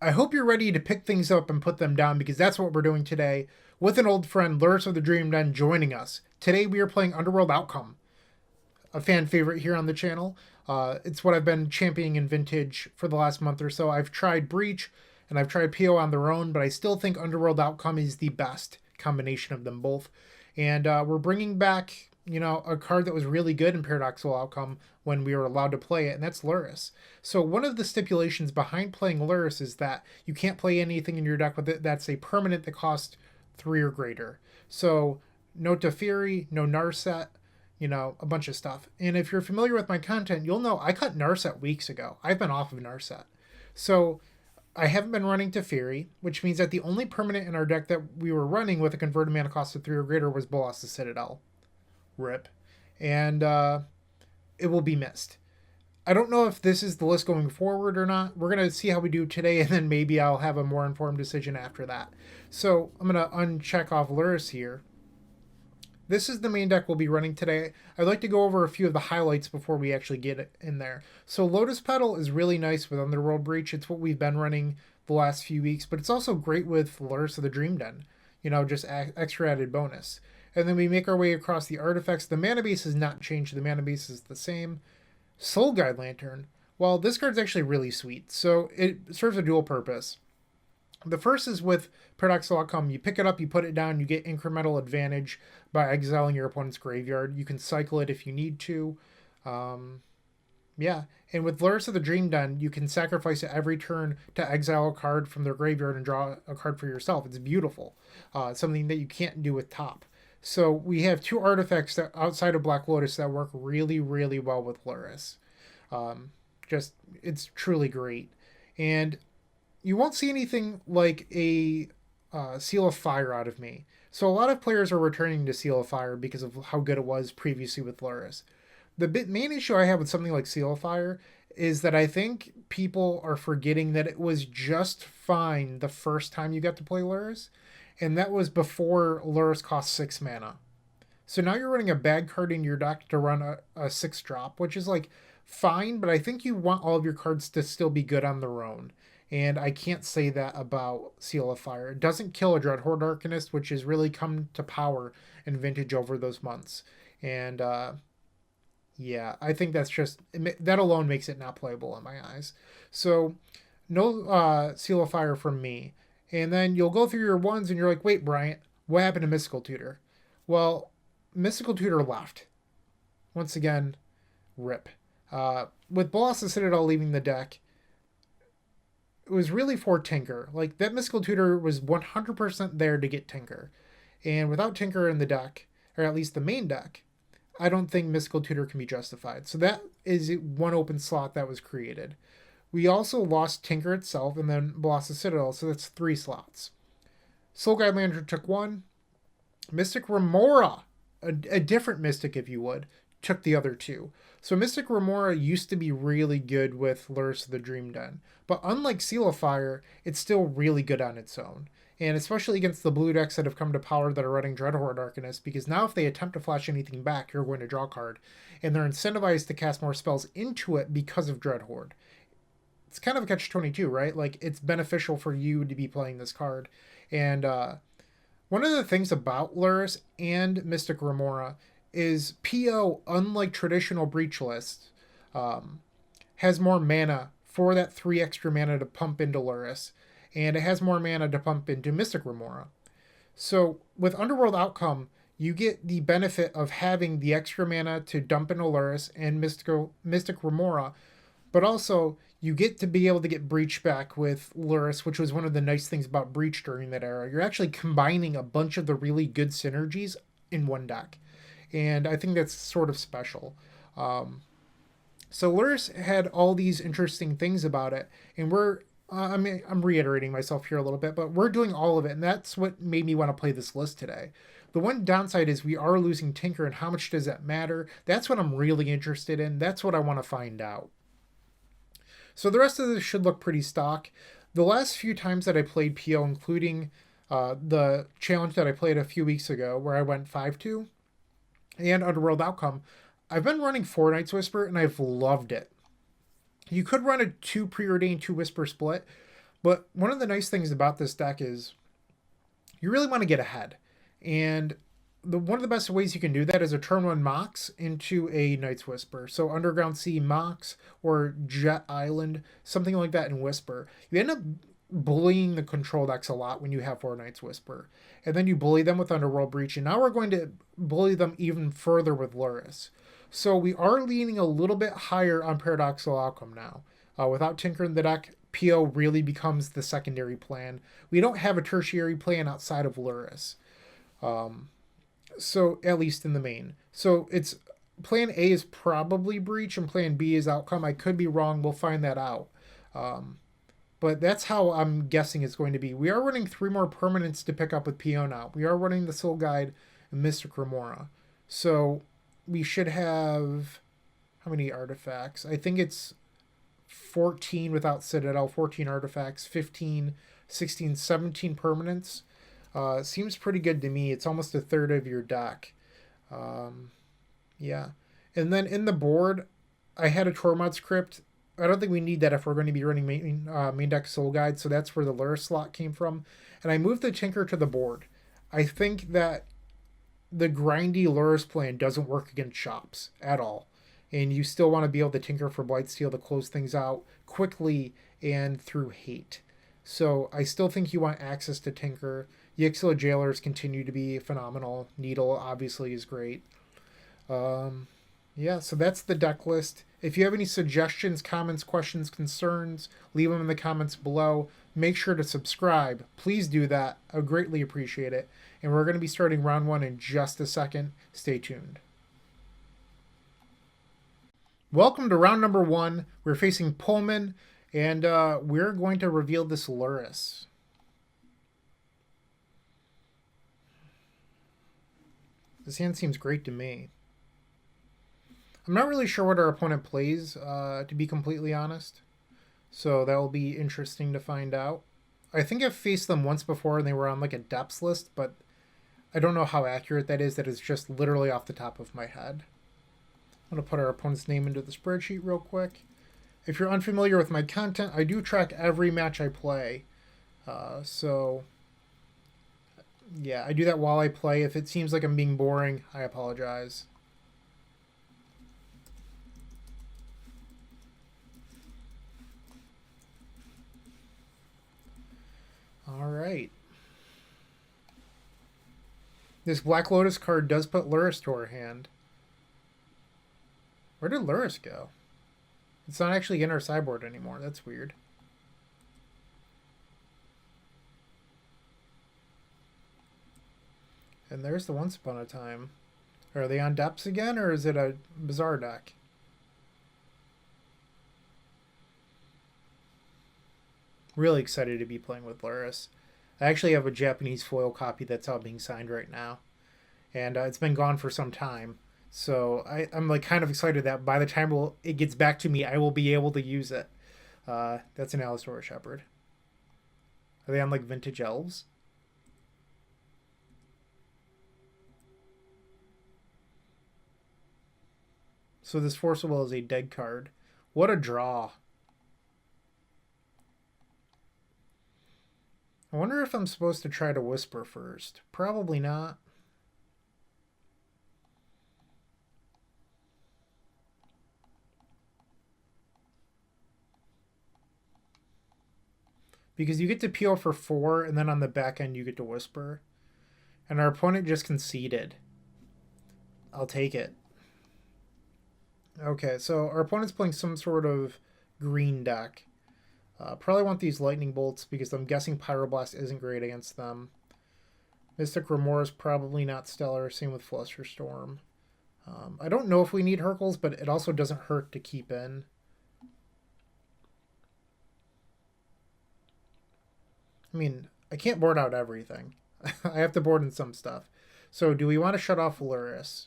I hope you're ready to pick things up and put them down because that's what we're doing today with an old friend, Lurrus of the Dream Den, joining us. Today we are playing Underworld Outcome, a fan favorite here on the channel. It's what I've been championing in Vintage for the last month or so. I've tried Breach and I've tried PO on their own, but I still think Underworld Outcome is the best combination of them both. And we're bringing back, a card that was really good in Paradoxical Outcome when we were allowed to play it, and that's Lurrus. So one of the stipulations behind playing Lurrus is that you can't play anything in your deck with it that's a permanent that costs 3 or greater. So no Teferi, no Narset, a bunch of stuff. And if you're familiar with my content, you'll know I cut Narset weeks ago. I've been off of Narset. So I haven't been running Teferi, which means that the only permanent in our deck that we were running with a converted mana cost of 3 or greater was Bolas the Citadel. Rip. And it will be missed. I don't know if this is the list going forward or not. We're going to see how we do today, and then maybe I'll have a more informed decision after that. So I'm going to uncheck off Lurrus here. This is the main deck we'll be running today. I'd like to go over a few of the highlights before we actually get it in there. So Lotus Petal is really nice with Underworld Breach. It's what we've been running the last few weeks, but it's also great with Lurrus of the Dream Den. Just extra added bonus. And then we make our way across the artifacts. The mana base has not changed. The mana base is the same. Soul Guide Lantern. Well, this card's actually really sweet. So it serves a dual purpose. The first is with Paradoxical Outcome. You pick it up, you put it down, you get incremental advantage by exiling your opponent's graveyard. You can cycle it if you need to. Yeah, and with Lurrus of the Dream Den, you can sacrifice it every turn to exile a card from their graveyard and draw a card for yourself. It's beautiful. Something that you can't do with Top. So we have 2 artifacts that outside of Black Lotus that work really, really well with Lurrus. It's truly great. And you won't see anything like a Seal of Fire out of me. So a lot of players are returning to Seal of Fire because of how good it was previously with Lurrus. The main issue I have with something like Seal of Fire is that I think people are forgetting that it was just fine the first time you got to play Lurrus, and that was before Lurrus cost 6 mana. So now you're running a bad card in your deck to run a 6-drop, which is like fine, but I think you want all of your cards to still be good on their own. And I can't say that about Seal of Fire. It doesn't kill a Dreadhorde Arcanist, which has really come to power in Vintage over those months. And yeah, I think that's that alone makes it not playable in my eyes. So no Seal of Fire from me. And then you'll go through your ones and you're like, wait, Bryant, what happened to Mystical Tutor? Well, Mystical Tutor left. Once again, rip. With Bolas the Citadel leaving the deck, it was really for Tinker. Like, that Mystical Tutor was 100% there to get Tinker. And without Tinker in the deck, or at least the main deck, I don't think Mystical Tutor can be justified. So that is one open slot that was created. We also lost Tinker itself and then Bolas the Citadel, so that's 3 slots. Soul Guide Lantern took 1. Mystic Remora, a different Mystic if you would, took the other 2. So Mystic Remora used to be really good with Lurrus of the Dream Den, but unlike Seal of Fire, it's still really good on its own. And especially against the blue decks that have come to power that are running Dreadhorde Arcanist, because now if they attempt to flash anything back, you're going to draw a card. And they're incentivized to cast more spells into it because of Dreadhorde. It's kind of a catch-22, right? Like, it's beneficial for you to be playing this card. And one of the things about Lurrus and Mystic Remora is PO, unlike traditional Breach lists, has more mana for that 3 extra mana to pump into Lurrus, and it has more mana to pump into Mystic Remora. So with Underworld Outcome, you get the benefit of having the extra mana to dump into Lurrus and Mystic Remora, but also you get to be able to get Breach back with Lurrus, which was one of the nice things about Breach during that era. You're actually combining a bunch of the really good synergies in one deck. And I think that's sort of special. So Lurrus had all these interesting things about it, and I'm reiterating myself here a little bit, but we're doing all of it, and that's what made me want to play this list today. The one downside is we are losing Tinker, and how much does that matter? That's what I'm really interested in. That's what I want to find out. So the rest of this should look pretty stock. The last few times that I played PO, including the challenge that I played a few weeks ago, where I went 5-2, and Underworld Outcome, I've been running 4 Night's Whisper, and I've loved it. You could run a 2 Preordained, 2 Whisper split, But one of the nice things about this deck is you really want to get ahead. And one of the best ways you can do that is a turn one Mox into a Night's Whisper. So Underground Sea Mox or Jet Island, something like that in Whisper. You end up bullying the control decks a lot when you have four Night's Whisper. And then you bully them with Underworld Breach. And now we're going to bully them even further with Lurrus. So we are leaning a little bit higher on Paradoxical Outcome now. Without tinkering the deck, PO really becomes the secondary plan. We don't have a tertiary plan outside of Lurrus. So at least in the main. So it's plan A is probably Breach and plan B is Outcome. I could be wrong. We'll find that out. But that's how I'm guessing it's going to be. We are running 3 more permanents to pick up with PO now. We are running the Soul Guide and Mystic Remora. So we should have how many artifacts? I think it's 14 without Citadel, 14 artifacts, 15, 16, 17 permanents. Seems pretty good to me. It's almost a third of your deck. Yeah. And then in the board, I had a Tormod script. I don't think we need that if we're going to be running main deck Soul Guide, so that's where the Lurrus slot came from. And I moved the Tinker to the board. I think that the grindy Lurrus plan doesn't work against shops at all. And you still want to be able to Tinker for Blightsteel to close things out quickly and through hate. So I still think you want access to Tinker. Yixila Jailers continue to be phenomenal. Needle obviously is great. Yeah, so that's the deck list. If you have any suggestions, comments, questions, concerns, leave them in the comments below. Make sure to subscribe. Please do that. I would greatly appreciate it. And we're going to be starting round 1 in just a second. Stay tuned. Welcome to round number 1. We're facing Pullman, and we're going to reveal this Lurrus. This hand seems great to me. I'm not really sure what our opponent plays, to be completely honest. So that will be interesting to find out. I think I've faced them once before and they were on like a depths list, but I don't know how accurate that is. That is just literally off the top of my head. I'm going to put our opponent's name into the spreadsheet real quick. If you're unfamiliar with my content, I do track every match I play. So, yeah, I do that while I play. If it seems like I'm being boring, I apologize. Alright. This Black Lotus card does put Lurrus to our hand. Where did Lurrus go? It's not actually in our sideboard anymore. That's weird. And there's the Once Upon a Time. Are they on depths again, or is it a bizarre deck? Really excited to be playing with Lurrus. I actually have a Japanese foil copy that's out being signed right now. And it's been gone for some time. So I'm like kind of excited that by the time it gets back to me, I will be able to use it. That's an Alistora Shepherd. Are they on like vintage elves? So this Force of Will is a dead card. What a draw. I wonder if I'm supposed to try to Whisper first. Probably not. Because you get to peel for 4, and then on the back end you get to Whisper. And our opponent just conceded. I'll take it. Okay, so our opponent's playing some sort of green deck. Probably want these Lightning Bolts because I'm guessing Pyroblast isn't great against them. Mystic Remora is probably not stellar. Same with Flusterstorm. I don't know if we need Hercules, but it also doesn't hurt to keep in. I mean, I can't board out everything. I have to board in some stuff. So do we want to shut off Lurrus?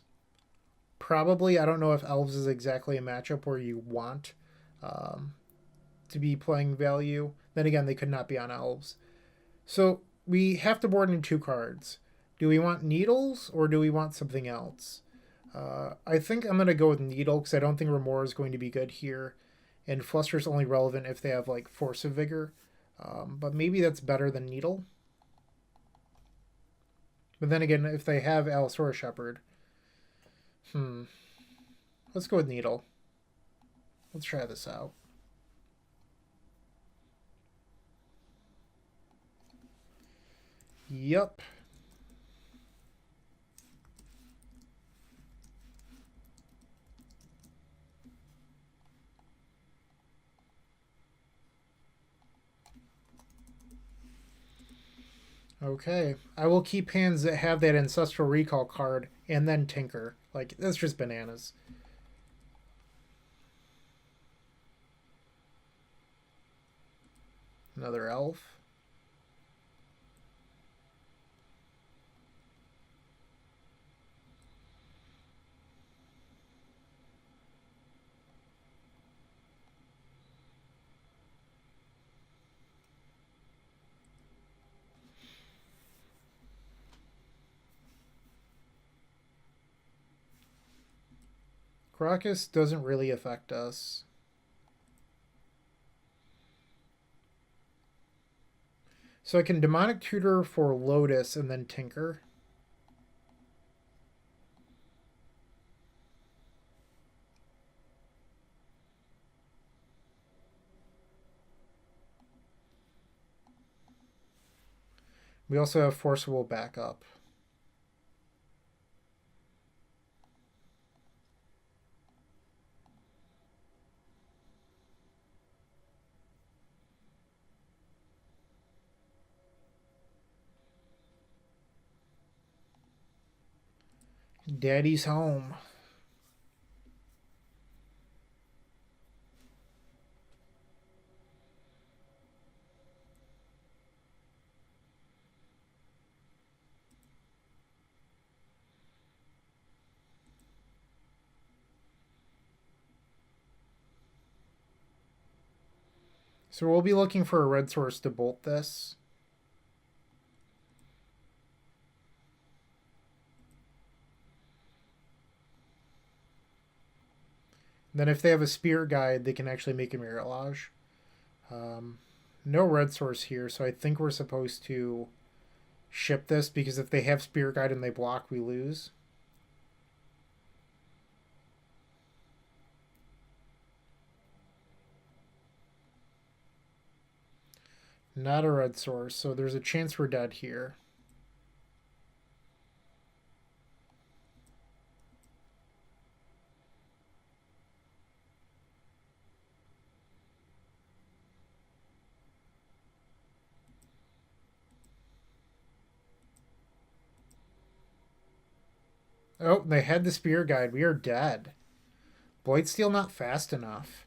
Probably. I don't know if Elves is exactly a matchup where you want to be playing value. Then again, they could not be on Elves. So we have to board in 2 cards. Do we want Needles or do we want something else? I think I'm going to go with Needle because I don't think Remora is going to be good here. And Fluster's only relevant if they have like Force of Vigor. But maybe that's better than Needle. But then again, if they have Allosaurus Shepherd, let's go with Needle. Let's try this out. Yup. Okay. I will keep hands that have that Ancestral Recall card and then Tinker. Like, that's just bananas. Another elf. Crocus doesn't really affect us. So I can Demonic Tutor for Lotus and then Tinker. We also have Forcible Backup. Daddy's home. So we'll be looking for a red source to bolt this. Then if they have a Spirit Guide, they can actually make a Mirage. No red source here, so I think we're supposed to ship this because if they have Spirit Guide and they block, we lose. Not a red source, so there's a chance we're dead here. Oh, they had the Spirit Guide. We are dead. Blightsteel not fast enough.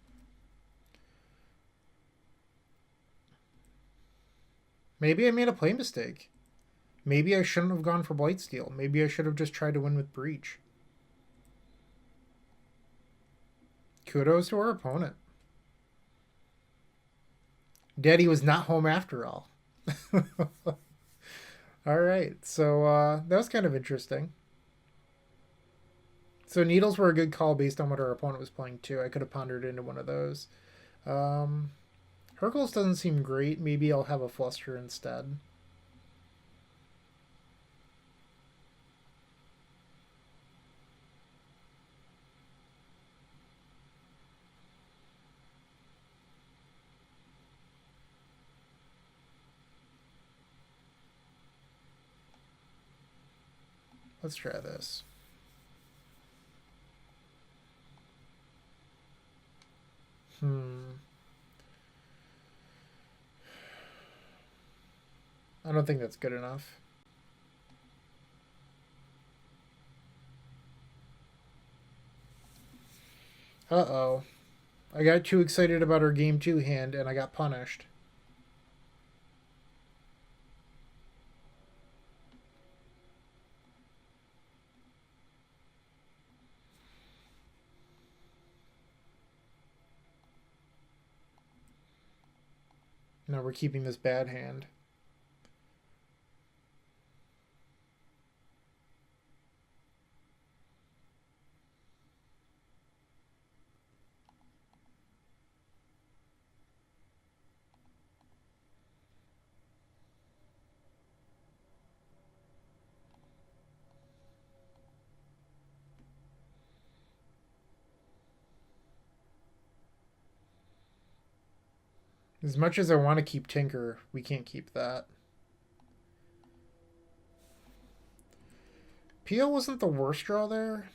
Maybe I made a play mistake. Maybe I shouldn't have gone for Blightsteel. Maybe I should have just tried to win with Breach. Kudos to our opponent. Daddy was not home after all. All right, so that was kind of interesting. So Needles were a good call based on what our opponent was playing too. I could have pondered into one of those. Hercules doesn't seem great. Maybe I'll have a Fluster instead. Let's try this. I don't think that's good enough. Uh-oh. I got too excited about our game 2 hand and I got punished. Now we're keeping this bad hand. As much as I want to keep Tinker, we can't keep that. PO wasn't the worst draw there.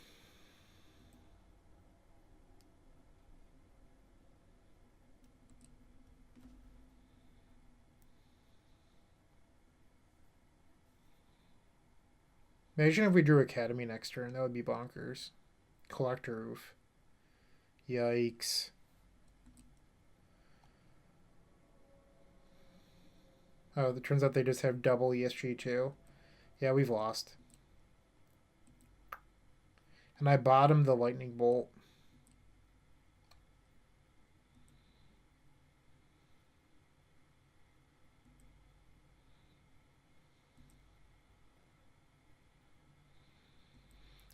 Imagine if we drew Academy next turn. That would be bonkers. Collector Roof. Yikes. Oh, it turns out they just have double ESG too. Yeah, we've lost. And I bottomed the Lightning Bolt.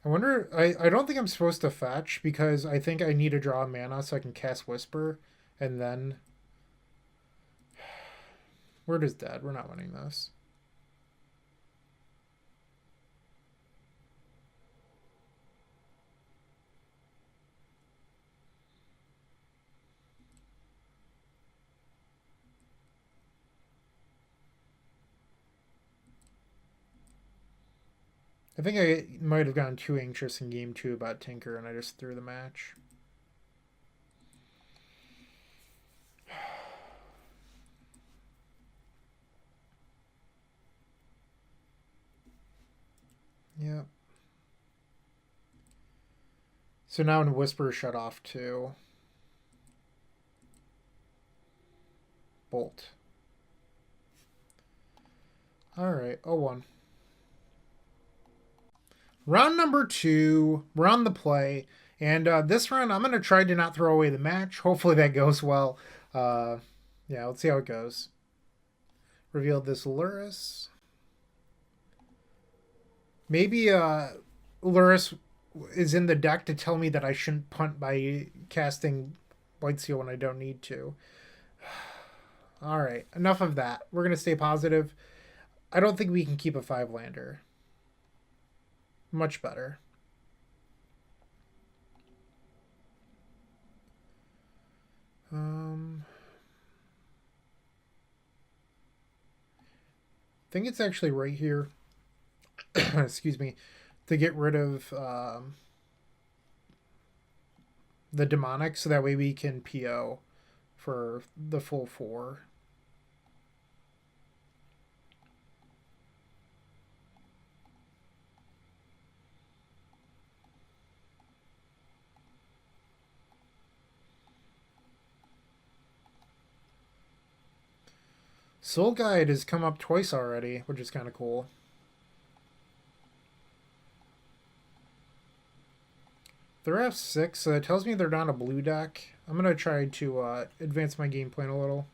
I wonder, I don't think I'm supposed to fetch because I think I need to draw mana so I can cast Whisper and then... Word is dead. We're not winning this. I think I might have gotten too anxious in game 2 about Tinker and I just threw the match. Yeah. So now in Whisper shut off too. Bolt. Alright, 0-1. Round number 2. We're on the play. And this round, I'm going to try to not throw away the match. Hopefully that goes well. Yeah, let's see how it goes. Revealed this Lurrus. Maybe Lurrus is in the deck to tell me that I shouldn't punt by casting White Seal when I don't need to. All right, enough of that. We're going to stay positive. I don't think we can keep a 5-lander. Much better. I think it's actually right here. Excuse me. To get rid of the demonic so that way we can PO for the full 4. Soul Guide has come up twice already, which is kind of cool. They're F6, so it tells me they're not a blue deck. I'm going to try to advance my game plan a little.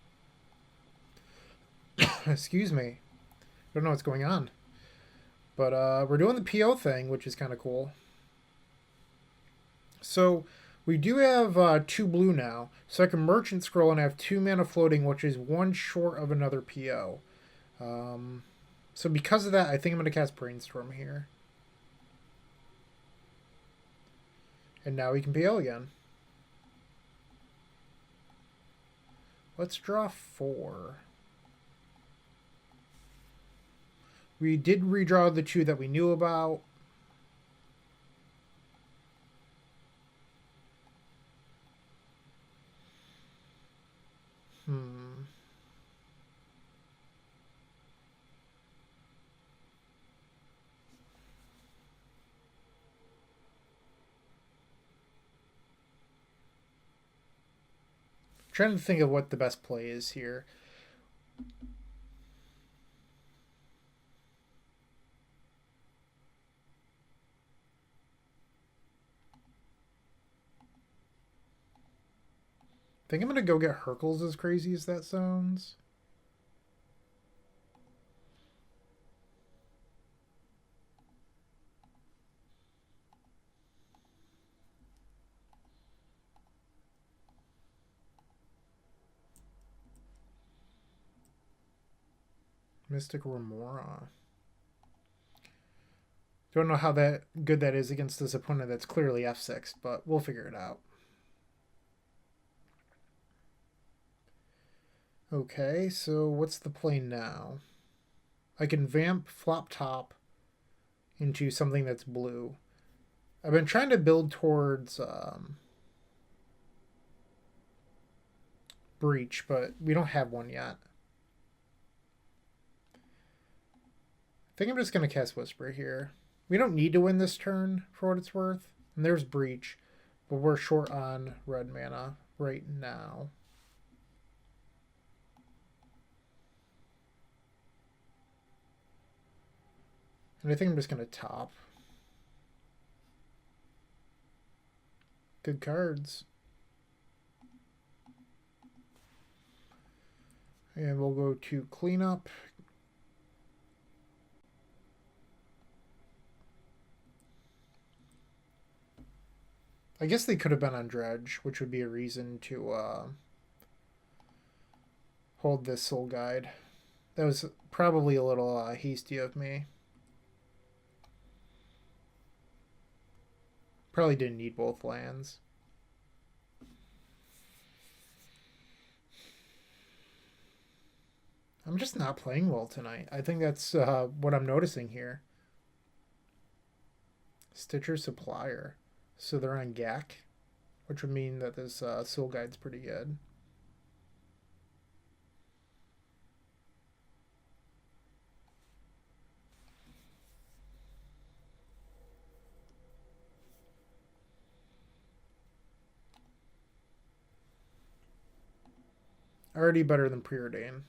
Excuse me. I don't know what's going on. But we're doing the PO thing, which is kind of cool. So we do have 2 blue now. So I can Merchant Scroll and have 2 mana floating, which is 1 short of another PO. So because of that, I think I'm going to cast Brainstorm here. And now we can PO again. Let's draw 4. We did redraw the 2 that we knew about. Trying to think of what the best play is here. I think I'm going to go get Hercules, as crazy as that sounds. Mystic Remora. Don't know how good that is against this opponent that's clearly F6, but we'll figure it out. Okay, so what's the play now? I can vamp flop top into something that's blue. I've been trying to build towards breach, but we don't have one yet. I think I'm just going to cast Whisper here. We don't need to win this turn for what it's worth. And there's breach, but we're short on red mana right now. And I think I'm just going to top. Good cards. And we'll go to cleanup. I guess they could have been on dredge, which would be a reason to hold this soul guide. That was probably a little hasty of me. Probably didn't need both lands. I'm just not playing well tonight. I think that's what I'm noticing here. Stitcher Supplier. So they're on Gak, which would mean that this Soul Guide's pretty good. Already better than Preordain.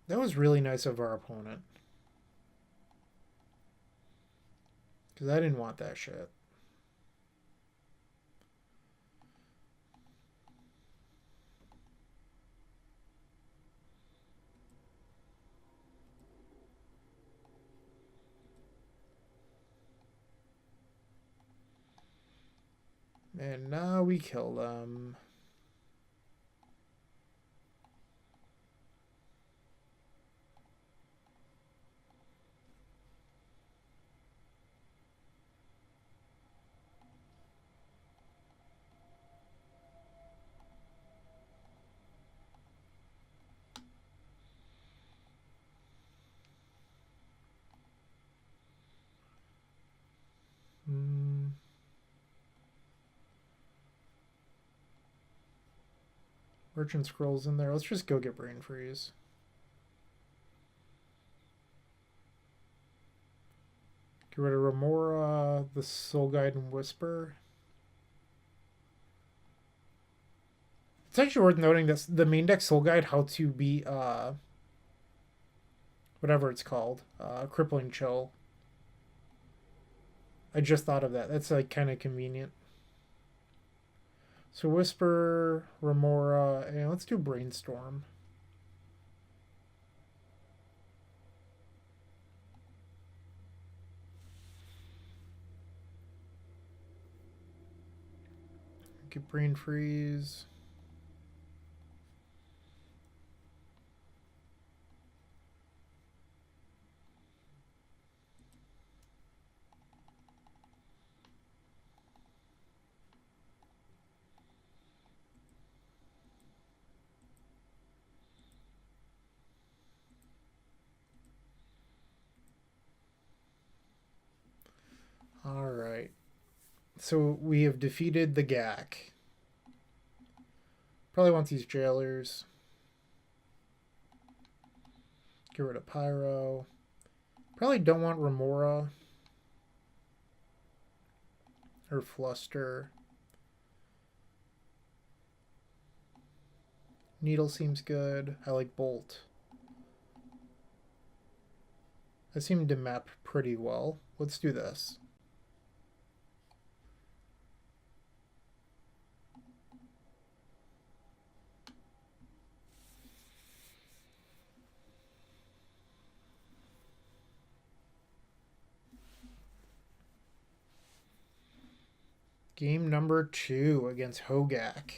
That was really nice of our opponent. Because I didn't want that shit. And now we kill them. Merchant Scrolls in there. Let's just go get Brain Freeze. Get rid of Remora, the Soul Guide, and Whisper. It's actually worth noting that the main deck Soul Guide, how to beat whatever it's called, Crippling Chill. I just thought of that. That's like kind of convenient. So Whisper, Remora, and let's do Brainstorm. Get Brain Freeze. All right. So we have defeated the Gak. Probably want these jailers. Get rid of Pyro. Probably don't want Remora or Fluster. Needle seems good. I like Bolt. I seem to map pretty well. Let's do this. Game number 2 against Hogaak.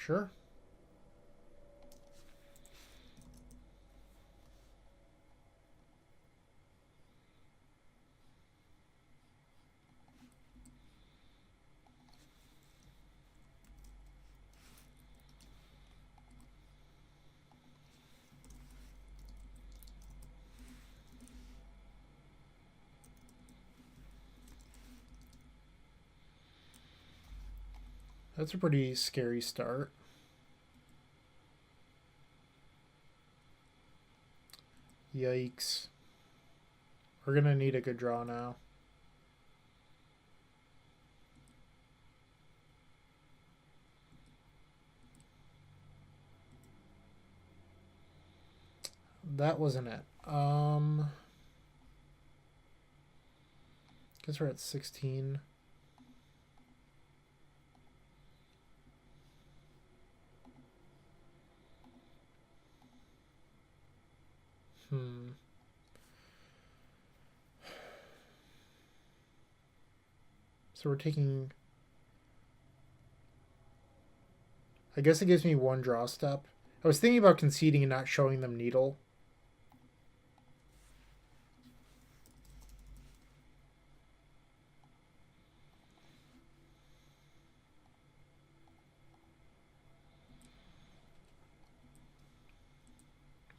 Sure. That's a pretty scary start. Yikes. We're gonna need a good draw now. That wasn't it. Guess we're at 16. So we're taking... I guess it gives me one draw step. I was thinking about conceding and not showing them needle.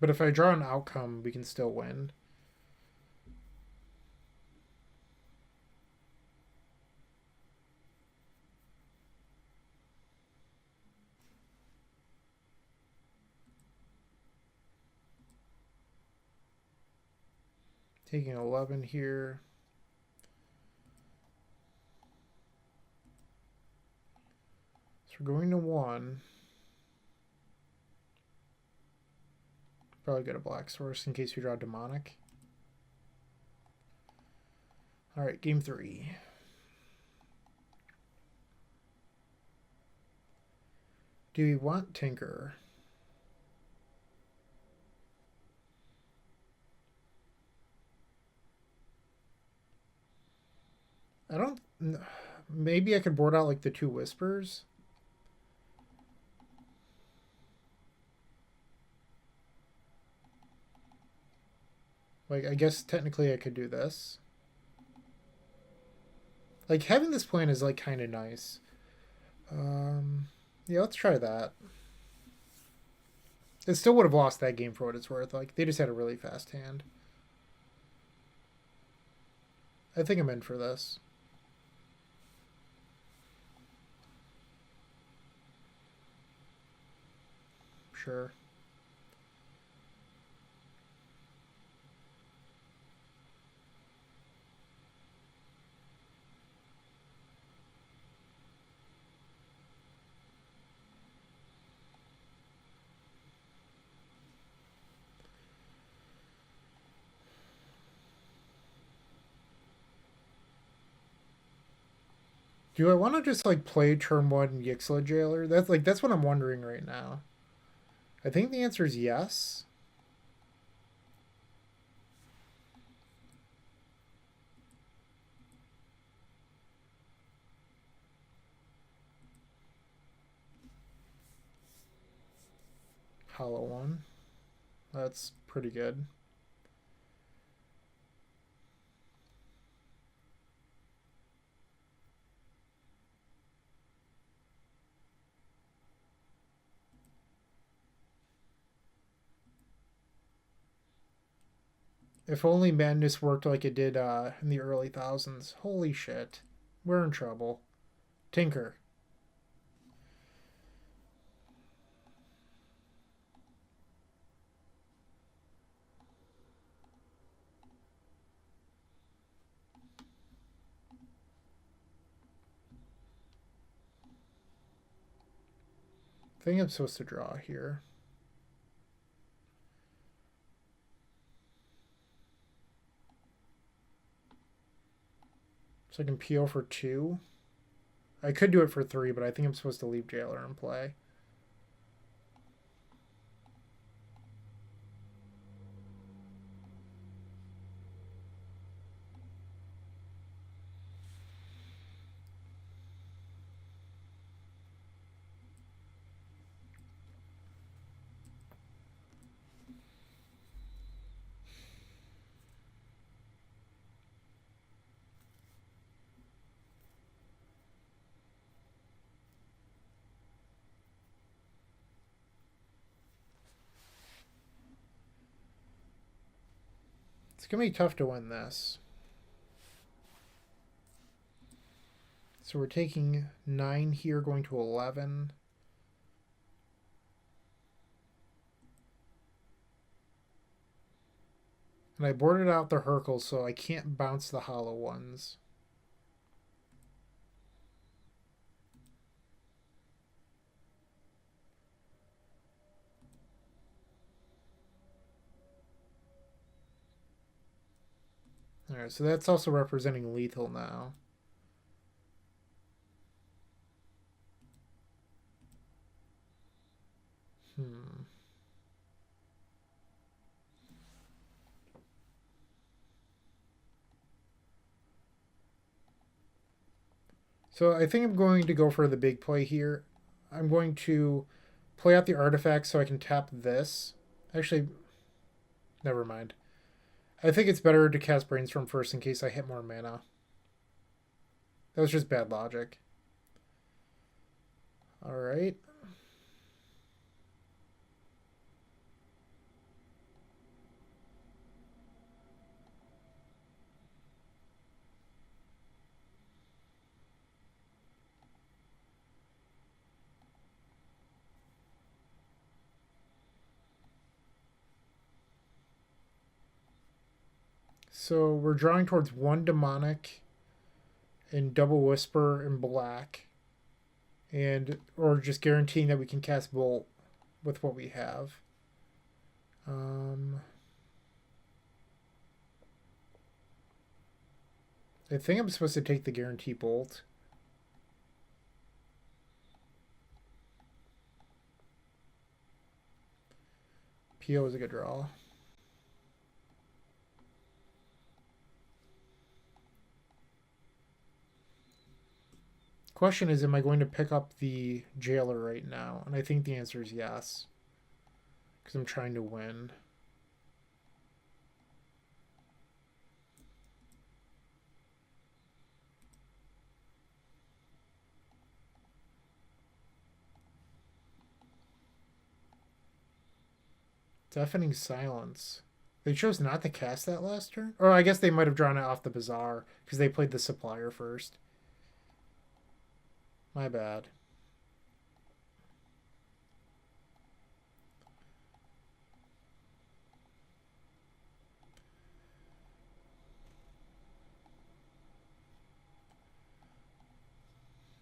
But if I draw an outcome, we can still win. Taking 11 here. So we're going to 1. Probably get a black source in case we draw demonic. Alright, game 3. Do we want Tinker? I don't... Maybe I could board out like the 2 Whispers. Like, I guess technically I could do this. Like, having this plan is like kind of nice. Yeah, let's try that. It still would have lost that game for what it's worth. Like, they just had a really fast hand. I think I'm in for this. Sure. Do I want to just like play turn 1 Yixla Jailer? That's what I'm wondering right now. I think the answer is yes. Hollow 1. That's pretty good. If only Madness worked like it did in the early thousands. Holy shit. We're in trouble. Tinker. I think I'm supposed to draw here. So I can PO for 2. I could do it for 3, but I think I'm supposed to leave Jailer in play. It's going to be tough to win this. So we're taking 9 here, going to 11. And I boarded out the Hercule, so I can't bounce the hollow ones. Alright, so that's also representing lethal now. So I think I'm going to go for the big play here. I'm going to play out the artifact so I can tap this. Actually, never mind. I think it's better to cast Brainstorm first in case I hit more mana. That was just bad logic. Alright. So we're drawing towards 1 demonic and double whisper in black. And or just guaranteeing that we can cast bolt with what we have. I think I'm supposed to take the guarantee bolt. PO is a good draw. Question is, am I going to pick up the jailer right now? And I think the answer is yes. Because I'm trying to win. Deafening silence. They chose not to cast that last turn? Or I guess they might have drawn it off the bazaar because they played the supplier first. My bad.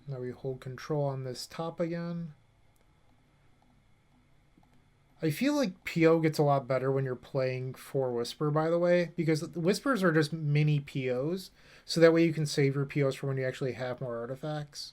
Now we hold control on this top again. I feel like PO gets a lot better when you're playing for Whisper, by the way, because Whispers are just mini POs, so that way you can save your POs for when you actually have more artifacts.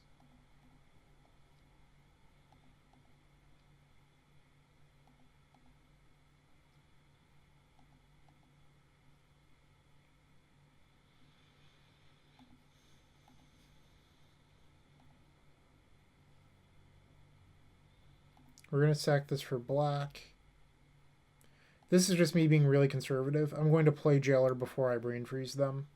We're going to sack this for black. This is just me being really conservative. I'm going to play Jailer before I brain freeze them.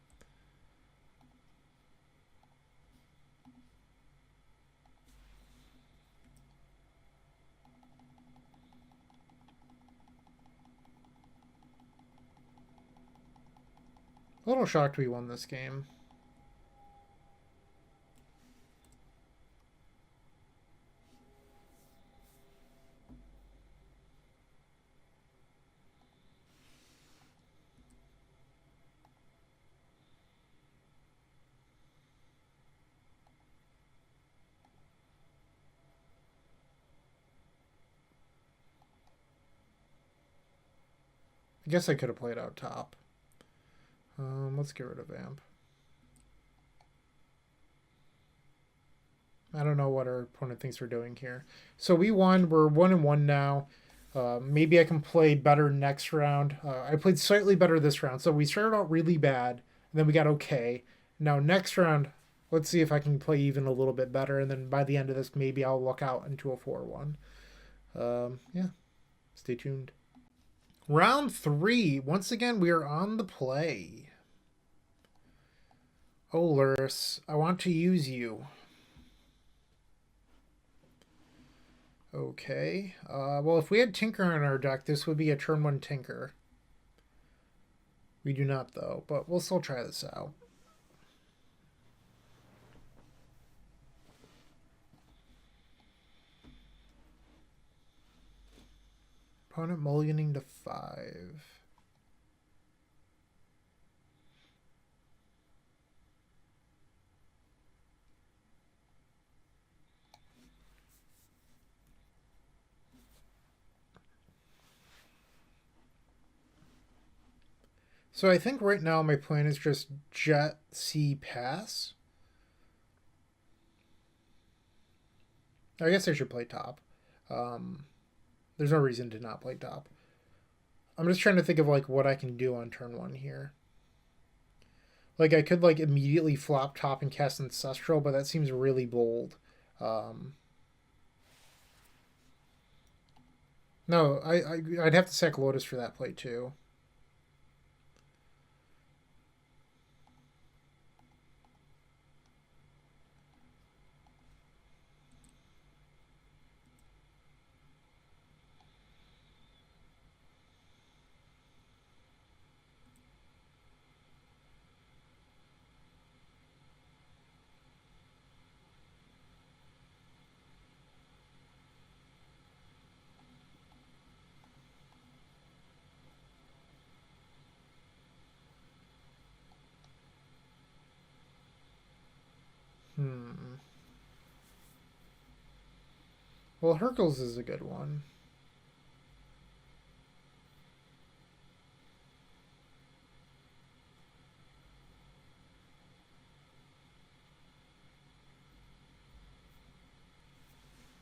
A little shocked we won this game. I guess I could have played out top. Let's get rid of Amp. I don't know what our opponent thinks we're doing here. So we won. We're 1-1 now. Maybe I can play better next round. I played slightly better this round. So we started out really bad, and then we got okay. Now next round, let's see if I can play even a little bit better. And then by the end of this, maybe I'll look out into a 4-1. Yeah, stay tuned. Round 3. Once again, we are on the play. Oh, Lurrus, I want to use you. Okay. Well, if we had Tinker in our deck, this would be a turn 1 Tinker. We do not, though, but we'll still try this out. Opponent mulliganing to 5. So I think right now my plan is just jet, C, pass. I guess I should play top. Um, there's no reason to not play top. I'm just trying to think of like what I can do on turn 1 here. Like I could like immediately flop top and cast Ancestral, but that seems really bold. Um, no, I'd have to sack Lotus for that play too. Hmm. Well, Hercules is a good one.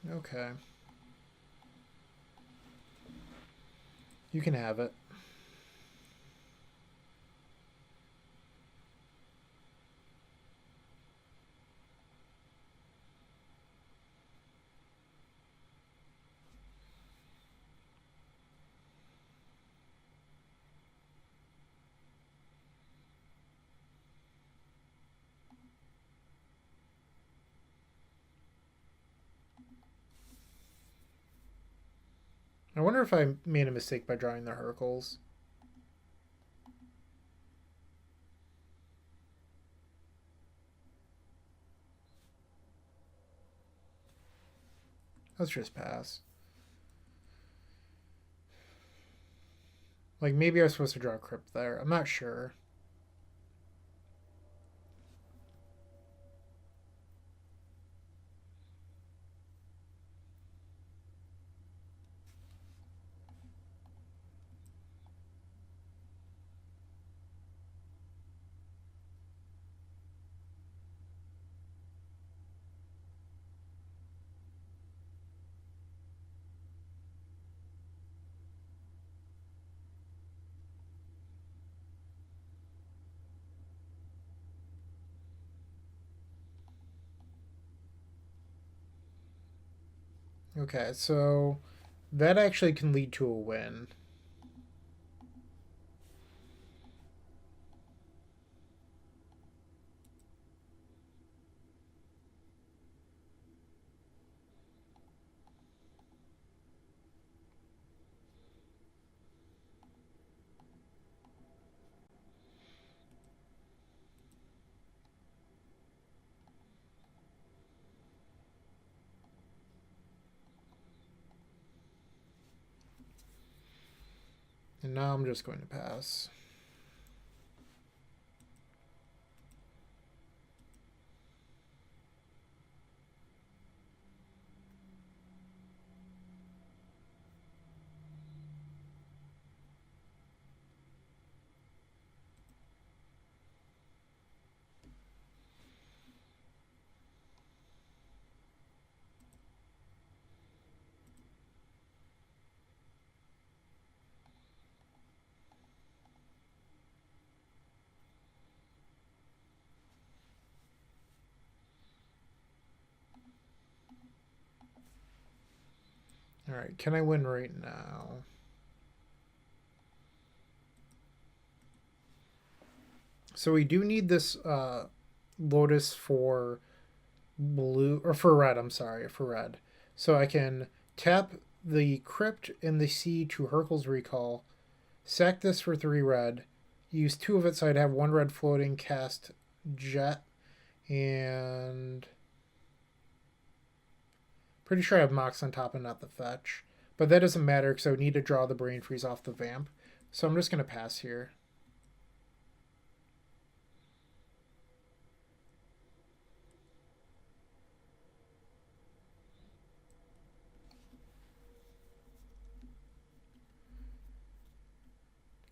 Okay. You can have it. I wonder if I made a mistake by drawing the Hercules. Let's just pass. Like maybe I was supposed to draw a Crypt there. I'm not sure. Okay, so that actually can lead to a win. And now I'm just going to pass. All right, can I win right now? So we do need this Lotus for blue, or for red, I'm sorry, for red. So I can tap the Crypt and the Sea to Hercules Recall, sack this for 3 red, use 2 of it so I'd have 1 red floating, cast Jet, and pretty sure I have Mox on top and not the fetch. But that doesn't matter because I would need to draw the Brain Freeze off the Vamp. So I'm just going to pass here.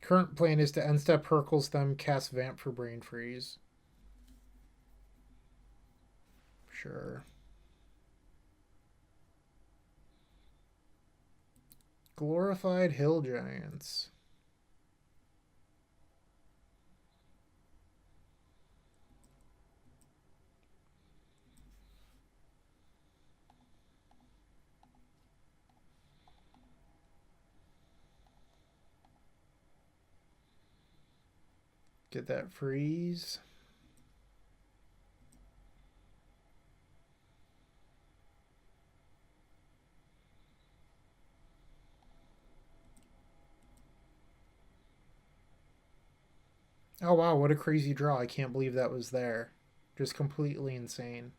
Current plan is to end step Hercules them, cast Vamp for Brain Freeze. Sure. Glorified Hill Giants. Get that freeze. Oh wow, what a crazy draw. I can't believe that was there. Just completely insane.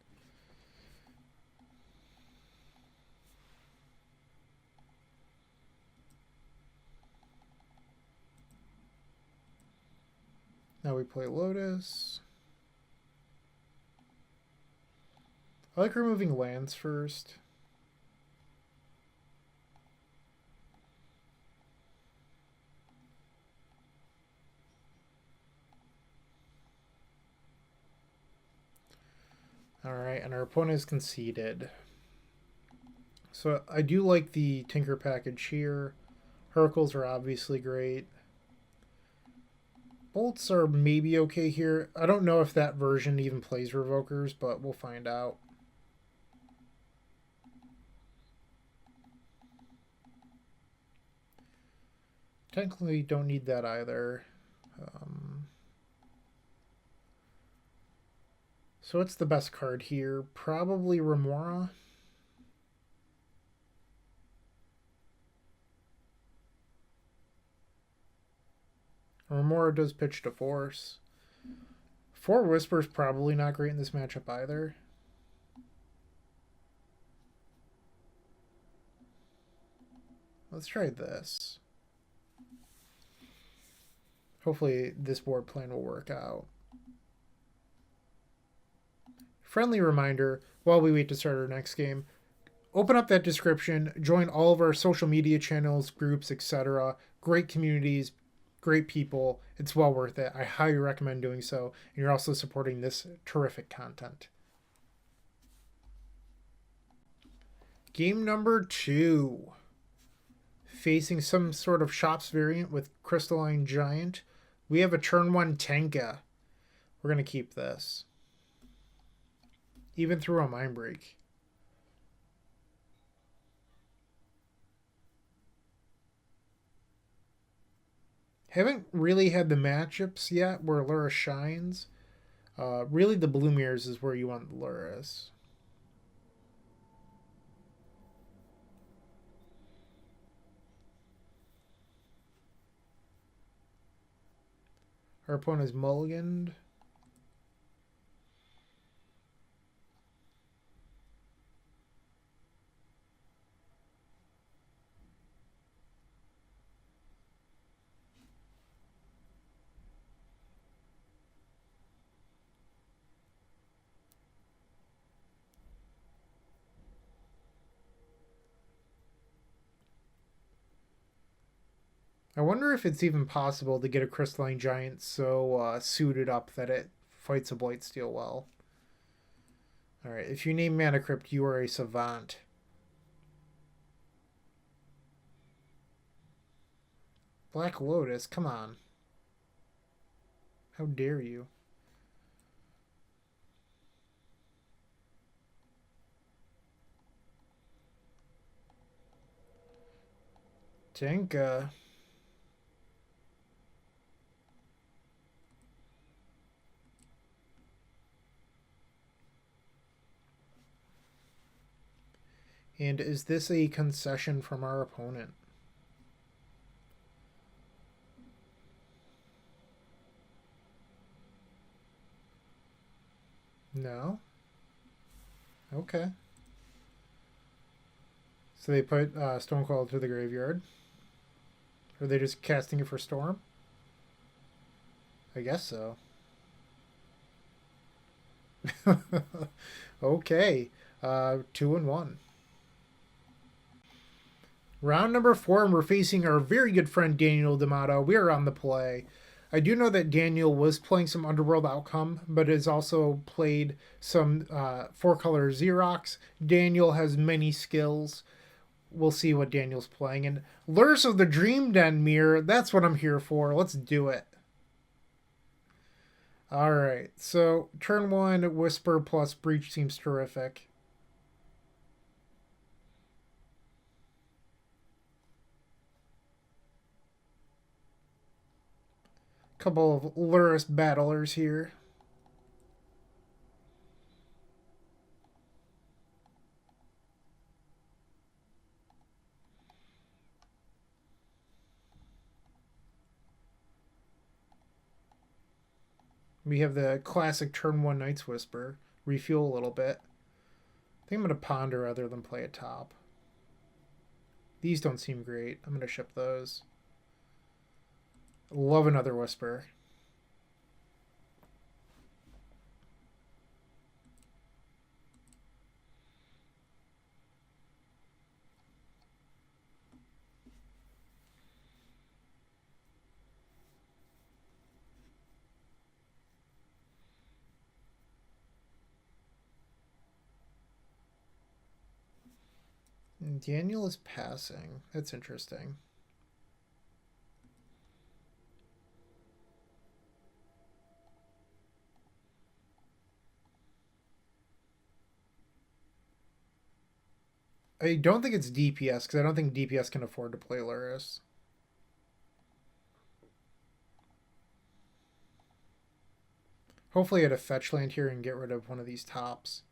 Now we play Lotus. I like removing lands first. Alright, and our opponent is conceded. So I do like the Tinker package here. Hercules are obviously great. Bolts are maybe okay here. I don't know if that version even plays Revokers, but we'll find out. Technically don't need that either. So what's the best card here? Probably Remora. Remora does pitch to force. 4 Whispers probably not great in this matchup either. Let's try this. Hopefully this board plan will work out. Friendly reminder, while we wait to start our next game, open up that description, join all of our social media channels, groups, etc. Great communities, great people. It's well worth it. I highly recommend doing so. And you're also supporting this terrific content. Game number 2. Facing some sort of Shops variant with Crystalline Giant. We have a turn 1 Tenka. We're going to keep this. Even through a Mind Break. Haven't really had the matchups yet where Lurrus shines. Really, the Blue Mirrors is where you want Lurrus. Our opponent is mulliganed. I wonder if it's even possible to get a Crystalline Giant so suited up that it fights a Blightsteel well. Alright, if you name Mana Crypt, you are a savant. Black Lotus, come on. How dare you? Tenka. And is this a concession from our opponent? No? Okay. So they put Stonecoil to the graveyard? Or are they just casting it for Storm? I guess so. Okay. 2-1. Round number 4, and we're facing our very good friend Daniel D'Amato. We are on the play. I do know that Daniel was playing some Underworld Outcome, but has also played some 4-color Xerox. Daniel has many skills. We'll see what Daniel's playing. And Lurrus of the Dream Den Mirror, that's what I'm here for. Let's do it. All right, so turn 1, Whisper plus Breach seems terrific. Couple of Lurrus battlers here. We have the classic turn 1 Night's Whisper. Refuel a little bit. I think I'm going to ponder rather than play a top. These don't seem great. I'm going to ship those. Love another Whisper. Daniel is passing. That's interesting. I don't think it's DPS because I don't think DPS can afford to play Lurrus. Hopefully, I had a fetch land here and get rid of one of these tops.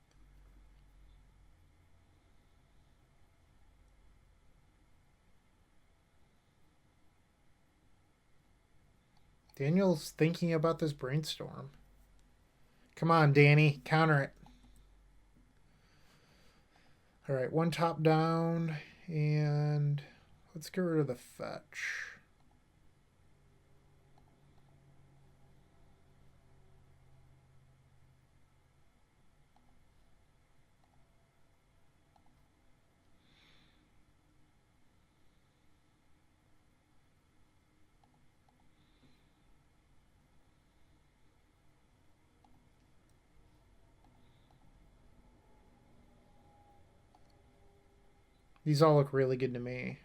Daniel's thinking about this brainstorm. Come on, Danny, counter it. All right, one top down, and let's get rid of the fetch. These all look really good to me.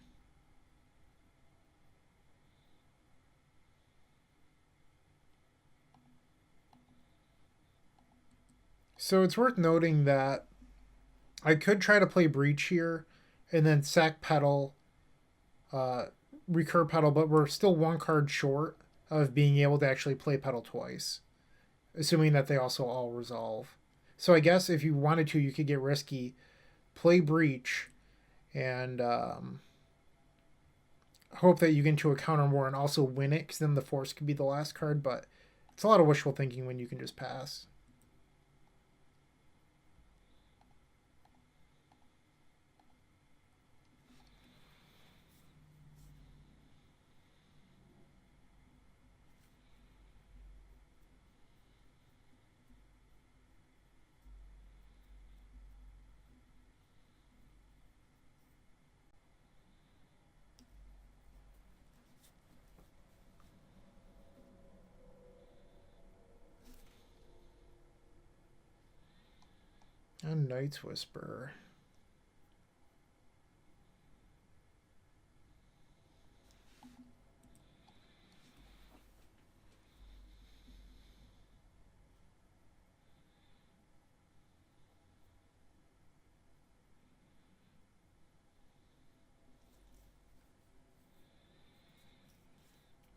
So it's worth noting that I could try to play Breach here and then sack Petal, uh, recur Petal, but we're still one card short of being able to actually play Petal twice, assuming that they also all resolve. So I guess if you wanted to, you could get risky, play Breach, and hope that you get into a counter more and also win it, because then the Force could be the last card, but it's a lot of wishful thinking when you can just pass. A Night's Whisper.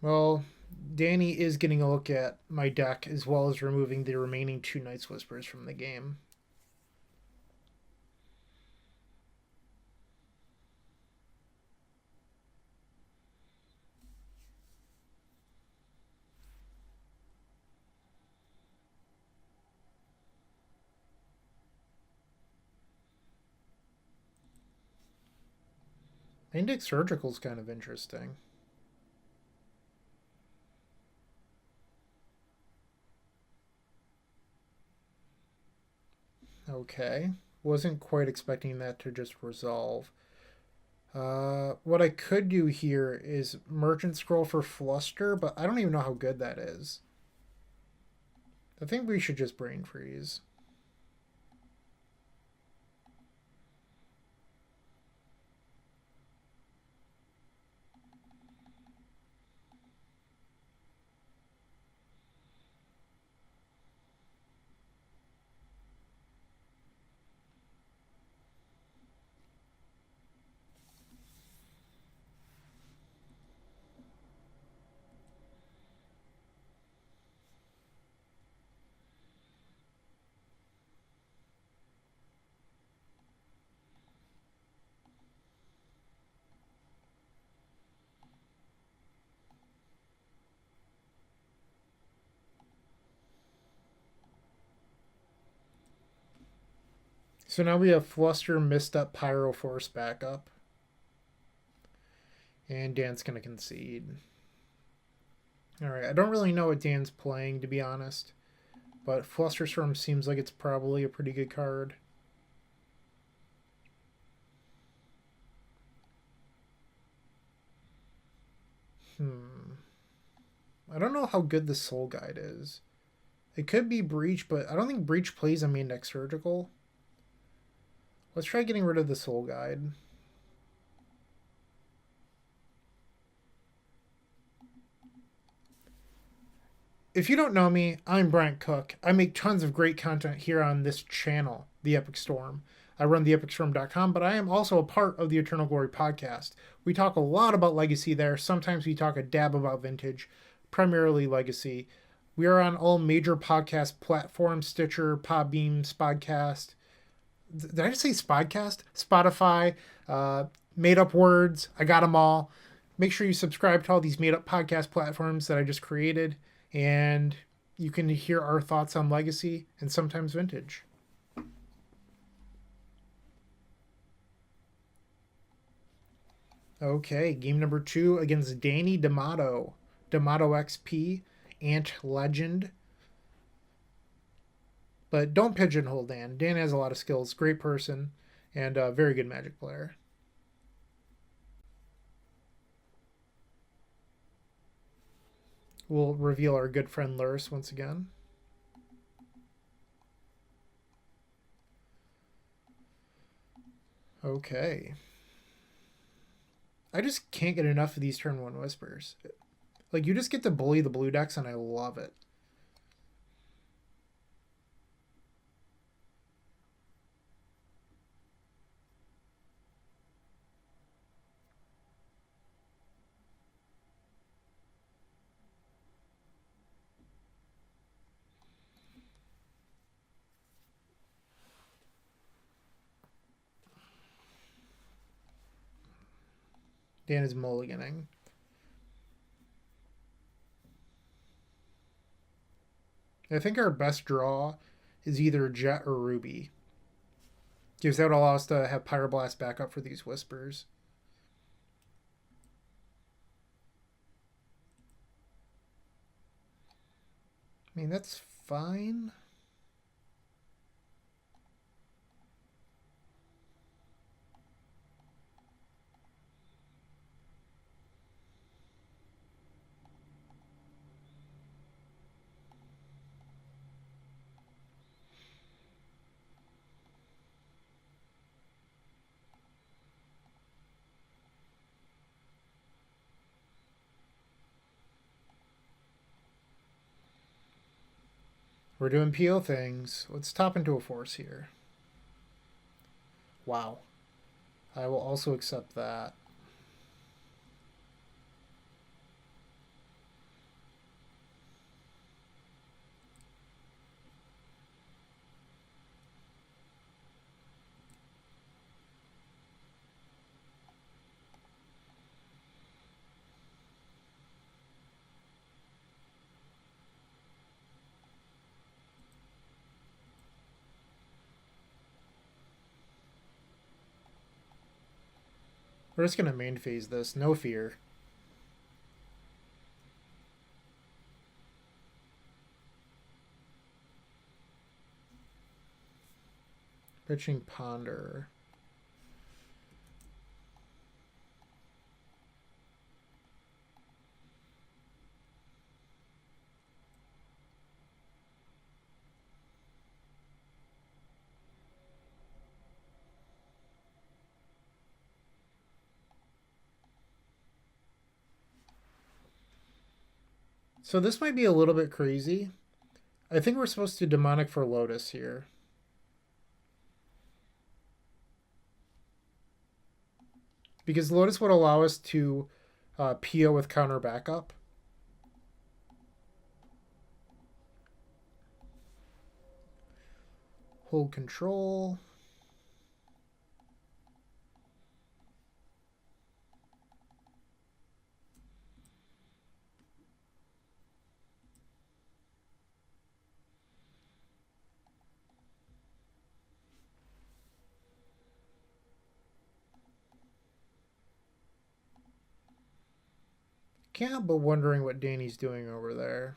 Well, Danny is getting a look at my deck as well as removing the remaining 2 Night's Whispers from the game. Index Surgical's kind of interesting. Okay. Wasn't quite expecting that to just resolve. What I could do here is Merchant Scroll for Fluster, but I don't even know how good that is. I think we should just Brain Freeze. So now we have Fluster, Mist Up, Pyro Force backup. And Dan's going to concede. Alright, I don't really know what Dan's playing, to be honest. But Flusterstorm seems like it's probably a pretty good card. I don't know how good the Soul Guide is. It could be Breach, but I don't think Breach plays a main deck Surgical. Let's try getting rid of the Soul Guide. If you don't know me, I'm Bryant Cook. I make tons of great content here on this channel, The Epic Storm. I run theepicstorm.com, but I am also a part of the Eternal Glory podcast. We talk a lot about Legacy there. Sometimes we talk a dab about Vintage, primarily Legacy. We are on all major podcast platforms: Stitcher, Podbean, Spodcast. Did I just say Spodcast? Spotify, Made Up Words. I got them all. Make sure you subscribe to all these made up podcast platforms that I just created, and you can hear our thoughts on Legacy and sometimes Vintage. Okay, game number 2 against Danny D'Amato. D'Amato XP, Ant Legend. But don't pigeonhole Dan. Dan has a lot of skills, great person, and a very good Magic player. We'll reveal our good friend Lurrus once again. Okay. I just can't get enough of these turn 1 Whispers. Like, you just get to bully the blue decks, and I love it. Dan is mulliganing. I think our best draw is either Jet or Ruby, because that would allow us to have Pyroblast backup for these Whispers. I mean, that's fine. We're doing PO things. Let's top into a force here. Wow. I will also accept that. We're just going to main phase this. No fear. Pitching Ponder. So this might be a little bit crazy. I think we're supposed to demonic for Lotus here. Because Lotus would allow us to PO with counter backup. Hold control. Can't help but wondering what Danny's doing over there.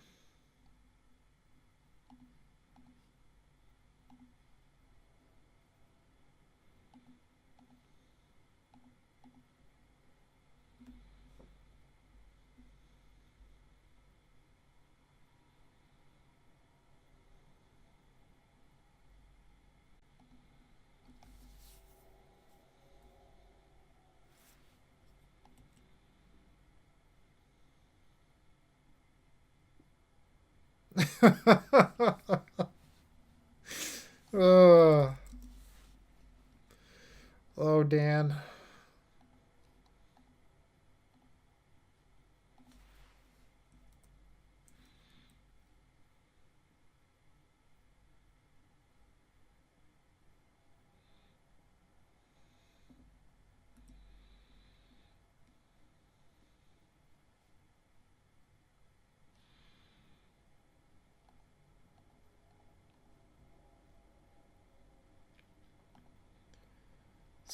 Oh, oh, Dan.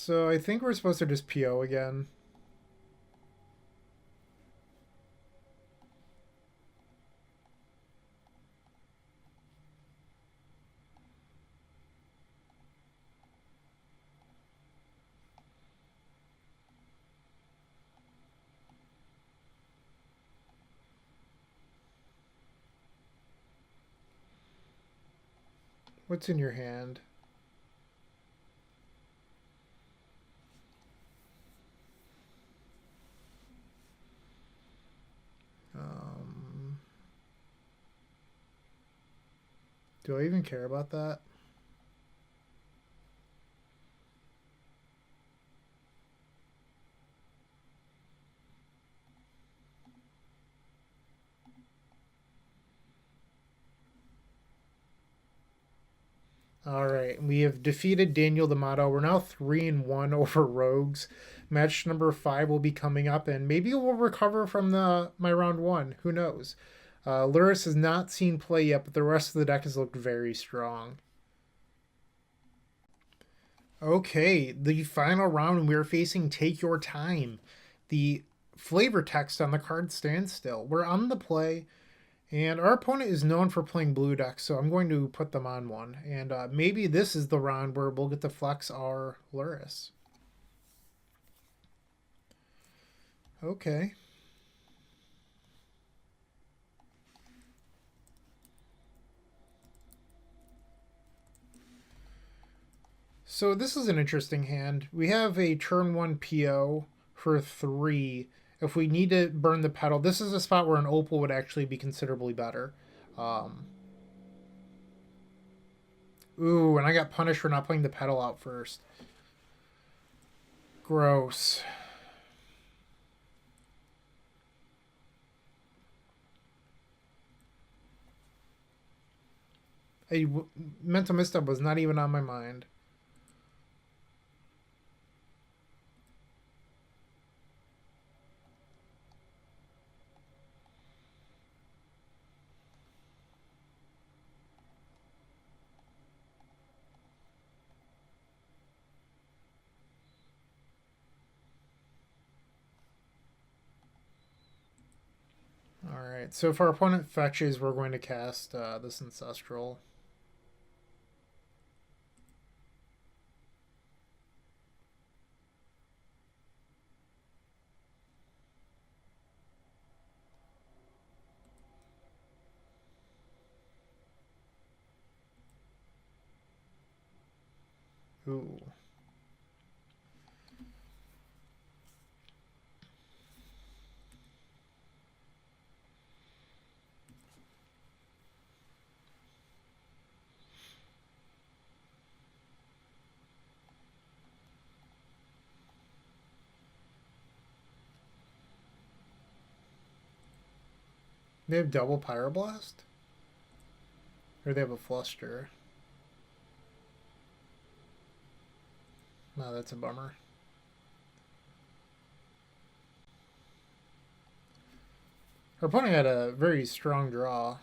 So I think we're supposed to just PO again. What's in your hand? Um, do I even care about that? All right, we have defeated Daniel D'Amato. We're now 3-1 over Rogues. Match number 5 will be coming up, and maybe we'll recover from the my round 1. Who knows? Lurrus has not seen play yet, but the rest of the deck has looked very strong. Okay, the final round, we are facing Take Your Time. The flavor text on the card stands still. We're on the play. And our opponent is known for playing blue decks, so I'm going to put them on one. And maybe this is the round where we'll get to flex our Lurrus. Okay. So this is an interesting hand. We have a turn 1 PO for 3. If we need to burn the pedal, this is a spot where an Opal would actually be considerably better. Um, ooh, and I got punished for not playing the pedal out first. Gross. A mental misstep was not even on my mind. Alright, so if our opponent fetches, we're going to cast this Ancestral. Ooh. They have double Pyroblast? Or they have a Fluster? No, that's a bummer. Our opponent had a very strong draw.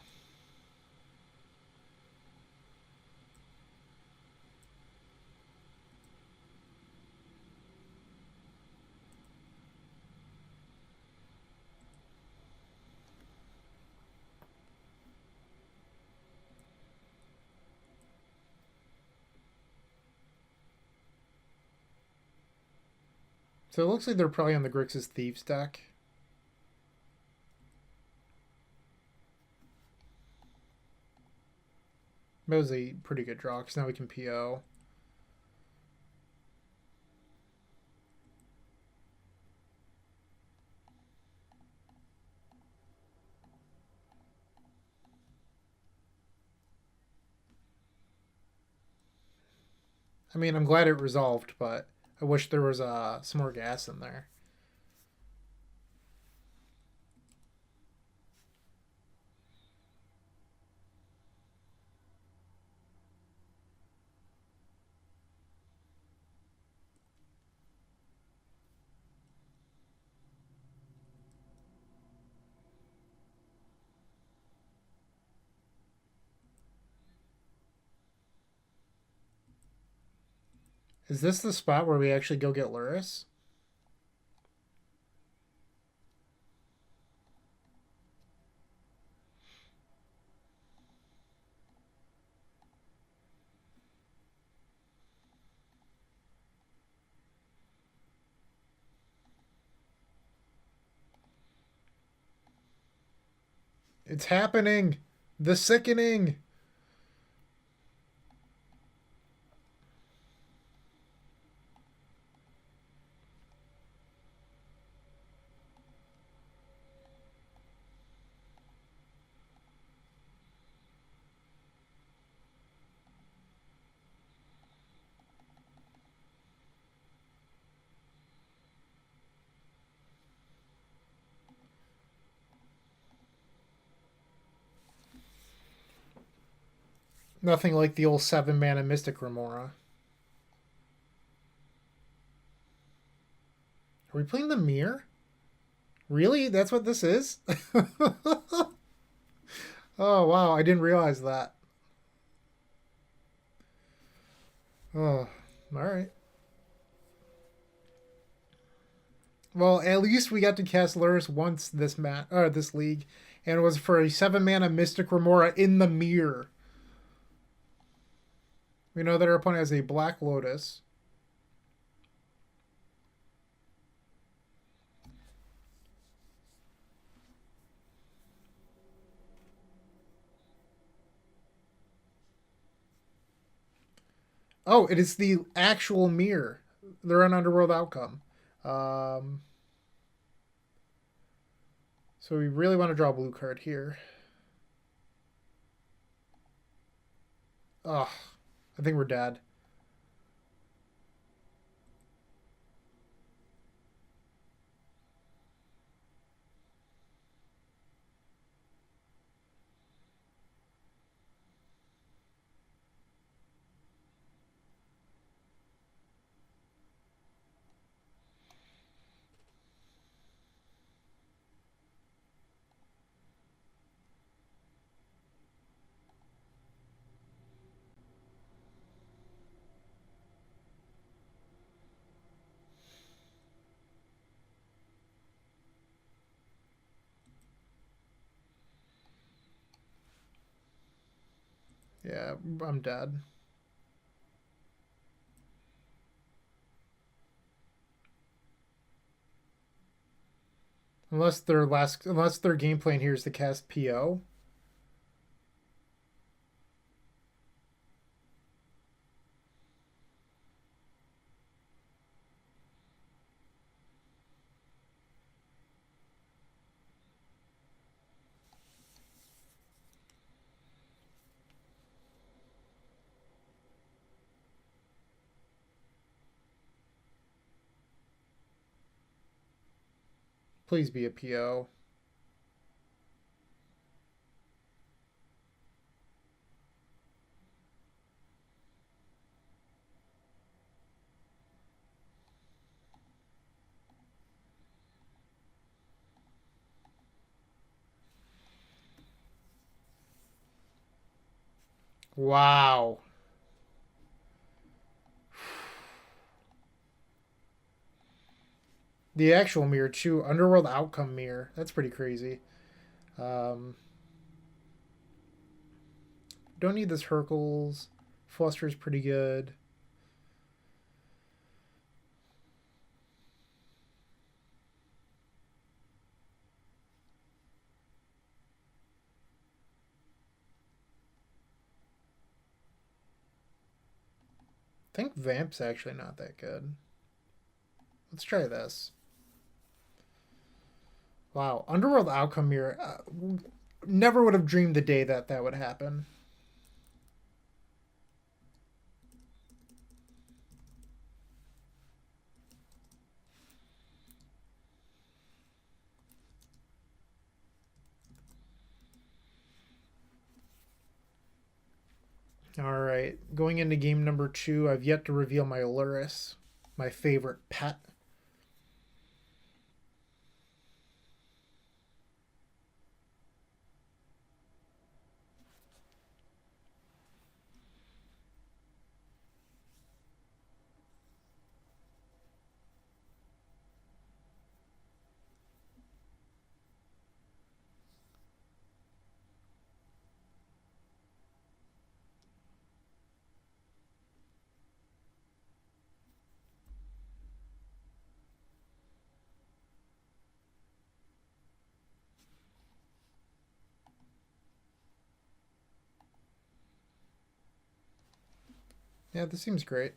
So it looks like they're probably on the Grixis Thieves deck. That was a pretty good draw, because now we can PO. I mean, I'm glad it resolved, but I wish there was some more gas in there. Is this the spot where we actually go get Lurrus? It's happening! The sickening! Nothing like the old 7-mana Mystic Remora. Are we playing the Mirror? Really? That's what this is? Oh, wow. I didn't realize that. Oh, alright. Well, at least we got to cast Lurrus once this league, and it was for a 7-mana Mystic Remora in the Mirror. We know that our opponent has a Black Lotus. Oh, it is the actual Mirror. They're on Underworld Outcome. Um, so we really want to draw a blue card here. Oh, I think we're dead. Yeah, I'm dead. Unless their game plan here is to cast PO. Please be a PO. Wow. The actual mirror too. Underworld Outcome mirror. That's pretty crazy. Um, don't need this Hercules. Fluster's pretty good. I think Vamp's actually not that good. Let's try this. Wow, Underworld Outcome mirror. Never would have dreamed the day that that would happen. All right, going into game number 2, I've yet to reveal my Lurrus, my favorite pet. Yeah, this seems great.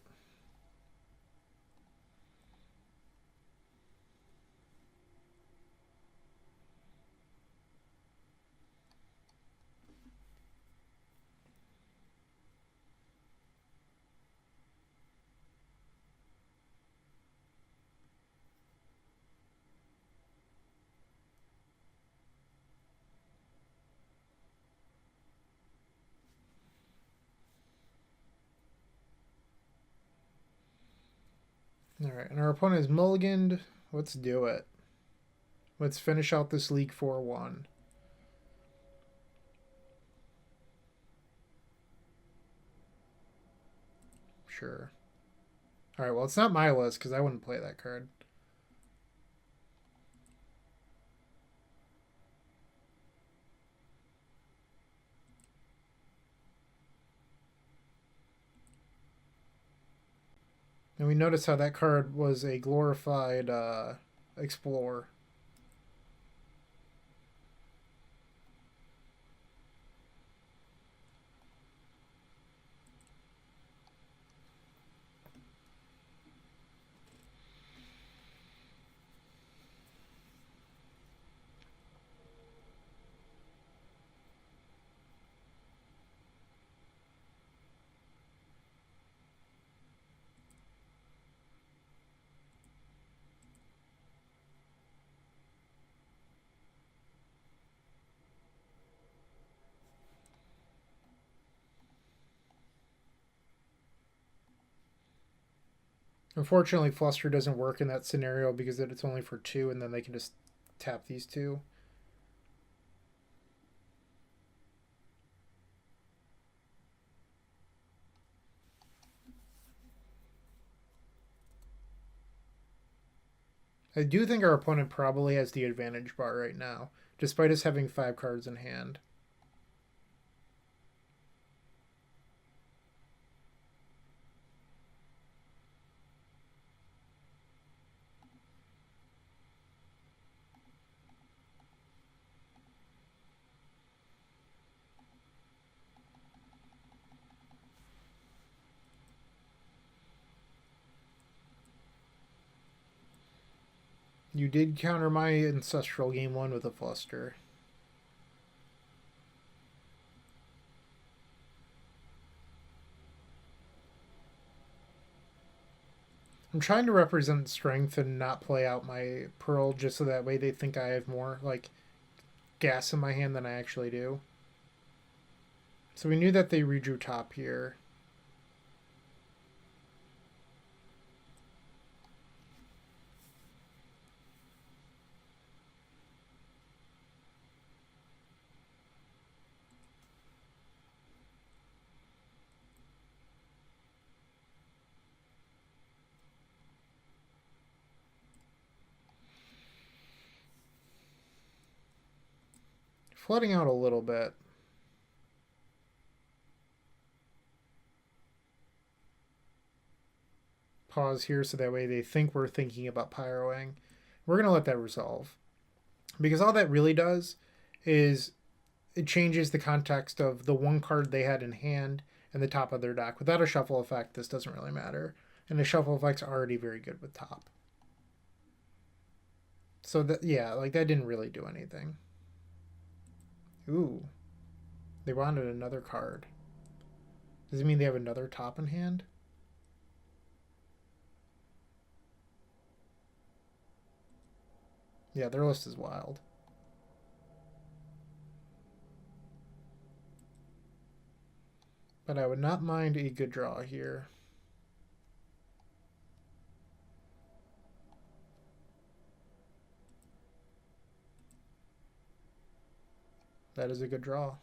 All right, and our opponent is mulliganed. Let's do it. Let's finish out this league 4-1. Sure. All right, well, it's not my list because I wouldn't play that card. And we notice how that card was a glorified explorer. Unfortunately, Fluster doesn't work in that scenario because it's only for 2, and then they can just tap these 2. I do think our opponent probably has the advantage bar right now, despite us having 5 cards in hand. You did counter my Ancestral game 1 with a Fluster. I'm trying to represent strength and not play out my Pearl just so that way they think I have more, like, gas in my hand than I actually do. So we knew that they redrew top here. Flooding out a little bit. Pause here so that way they think we're thinking about pyroing. We're going to let that resolve. Because all that really does is it changes the context of the one card they had in hand and the top of their deck. Without a shuffle effect, this doesn't really matter. And the shuffle effect's already very good with top. So that, yeah, like that didn't really do anything. Ooh. They wanted another card. Does it mean they have another top in hand? Yeah, their list is wild. But I would not mind a good draw here. That is a good draw.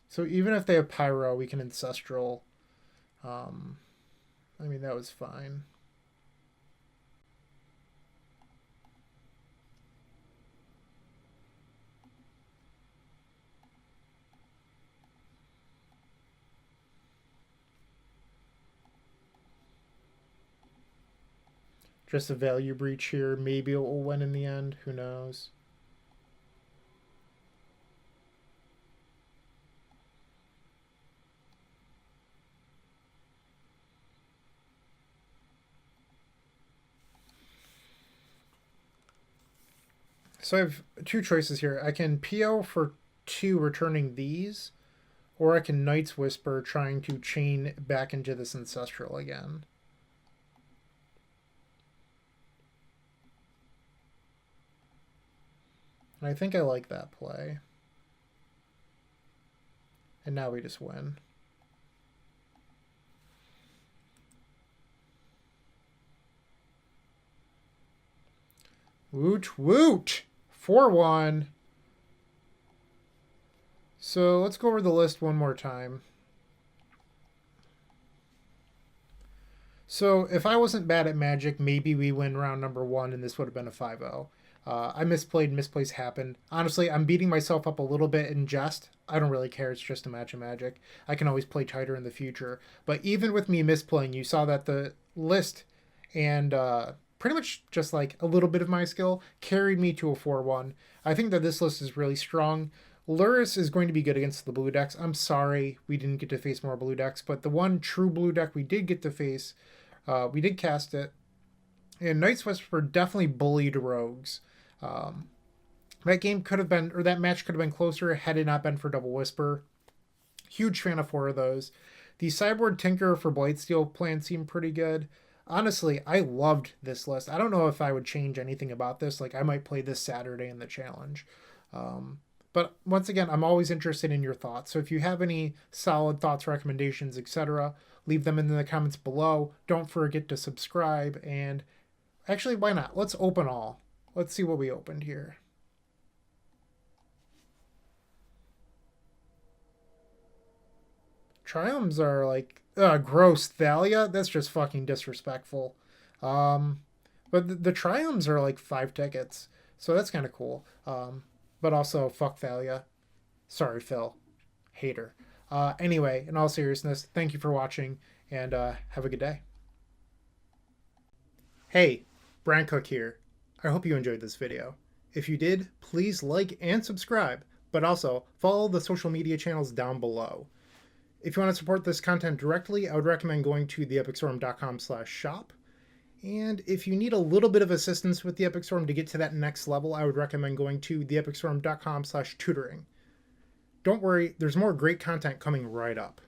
So even if they have Pyro, we can Ancestral. I mean, that was fine. Just a value breach here. Maybe it will win in the end. Who knows? So I have two choices here. I can PO for 2 returning these, or I can Knight's Whisper trying to chain back into this Ancestral again. And I think I like that play. And now we just win. Woot woot! 4-1. So let's go over the list one more time. So if I wasn't bad at Magic, maybe we win round number 1 and this would have been a 5-0. I misplayed. Misplays happen. Honestly, I'm beating myself up a little bit in jest. I don't really care. It's just a match of Magic. I can always play tighter in the future. But even with me misplaying, you saw that the list and pretty much just like a little bit of my skill carried me to a 4-1. I think that this list is really strong. Lurrus is going to be good against the blue decks. I'm sorry we didn't get to face more blue decks, but the one true blue deck we did get to face, we did cast it. And Knight's Whisper definitely bullied rogues. That game could have been, or that match could have been closer had it not been for Double Whisper. Huge fan of 4 of those. The Cyborg Tinker for Blightsteel plan seemed pretty good. Honestly, I loved this list. I don't know if I would change anything about this. Like, I might play this Saturday in the challenge. But once again, I'm always interested in your thoughts. So if you have any solid thoughts, recommendations, etc., leave them in the comments below. Don't forget to subscribe. And actually, why not? Let's open all. Let's see what we opened here. Triumphs are like, gross. Thalia? That's just fucking disrespectful. But the Triumphs are like 5 tickets. So that's kind of cool. But also, fuck Thalia. Sorry, Phil. Hater. Anyway, in all seriousness, thank you for watching, and have a good day. Hey, Bryant Cook here. I hope you enjoyed this video. If you did, please like and subscribe. but also follow the social media channels down below. If you want to support this content directly, I would recommend going to theepicstorm.com/shop. And if you need a little bit of assistance with the Epic Storm to get to that next level, I would recommend going to theepicstorm.com/tutoring. Don't worry, there's more great content coming right up.